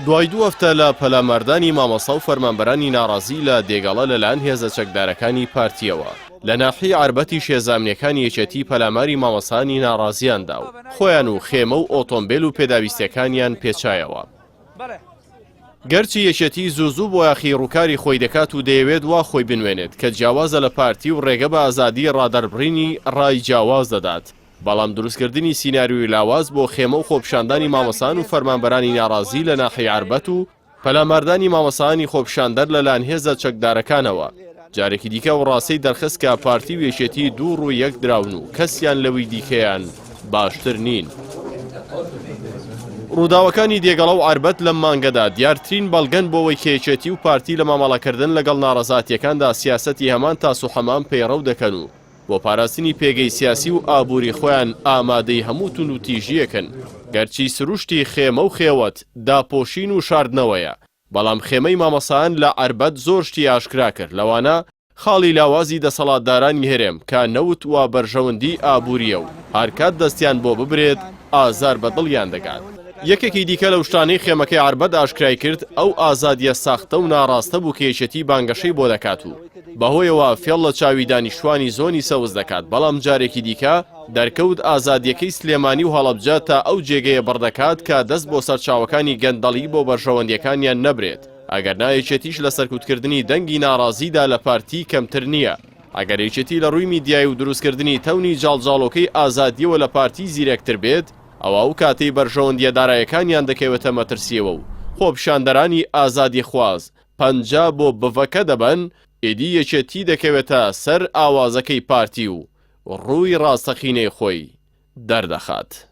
دوای دوو هەفتە لە پەلاماردانی مامۆستا و فەرمانبەرانی ناڕازی لە دێگەڵە لەلایەن هێزە چەکدارەکانی پارتیەوە لە ناحی عربەتی شێزامنیەکانی یەکێتی پەلاماری مامۆستانی ناڕازیاندا و خۆیان و خێمە و ئۆتۆمبیل و پێداویستەکانیان پێچایەوە. گەرچی یەکێتی زوو بۆ یاخی ڕووکاری خۆی دەکات و دەیەوێت وا خۆی بنوێنێت کە جیاوازە لە پارتی و ڕێگە بە ئازادی ڕادەربڕینی ڕای جیاواز دەدات، بەڵام دروستکردنی سیناریۆی لاواز بۆ خێمە و خۆپیشاندانی مامۆسان و فەرمانبەرانی ناڕازی لە ناحی عربەت و پەلاماردانی مامۆسانی خۆپیشاندەر لەلایەن هێزە چەکدارەکانەوە جارێکی دیکە و ڕاستەی دەرخست کە پارتی و یەکێتی دوو ڕوو یەک دراون و کەسیان لەوەی دیکەیان باشتر نین. ڕووداوەکانی دێگەڵە و عربەت لەم مانگەدا دیارترین بەڵگەن بۆەوەی کە یەکێتی و پارتی لە مامەڵەکردن لەگەڵ ناڕەزاتیەکاندا سیاسەتی هەمان تاس و هەمان پەیڕەو دەکەن و بۆ پاراستنی پێگەی سیاسی و ئابووری خۆیان ئامادەی هەموو تون و تیژیەکەن. گەرچی سروشتی خێمە و خێوەت داپۆشین و شاردنەوەیە، بەڵام خێمەی مامەسایان لە عربەت زۆر شتی ئاشکرا کرد، لەوانە خاڵی لاوازی دەسەڵاتدارانی هەرێم کە نەوت و بەرژەوەندی ئابووریە و هەرکات دەستیان بۆ ببرێت ئازار بەدڵیان دەگات. یەکێکی دیکە لە شتانەی خێمەکەی عربەت ئاشکرای کرد ئەو ئازادیە ساختە و ناڕاستە بوو کە یەکێتی بانگەشەی بۆ دەکات و بەهۆیەوە فێڵ لە چاوی دانیشتوانی زۆنی سەوز دەکات، بەڵام جارێکی دیکە دەرکەوت ئازادیەکەی سلێمانی و هەڵەبجە تا ئەو جێگەیە بڕدەکات کە دەست بۆ سەرچاوەکانی گەندەڵی بۆ بەرژەوەندیەکانیان نەبرێت. ئەگەر نایەکێتیش لە سەرکوتکردنی دەنگی ناڕازیدا لە پارتی کەمتر نییە. ئەگەر یەکێتی لە ڕووی میدیای و دروستکردنی تەونی جاڵجاڵۆکەی ئازادیەوە لە پارتی زیرەکتر بێت، ئەوە ئەو کاتەی بەرژەوەندیە دارایەکانیان دەکەوێتە مەترسیەوە و خۆپیشاندەرانی ئازادی خواز پەنجا بۆ بڤەکە دەبەن، ئێدی یەکێتی دەکەوێتە سەر ئاوازەکەی پارتی و ڕووی ڕاستەقینەی خۆی دەردەخات.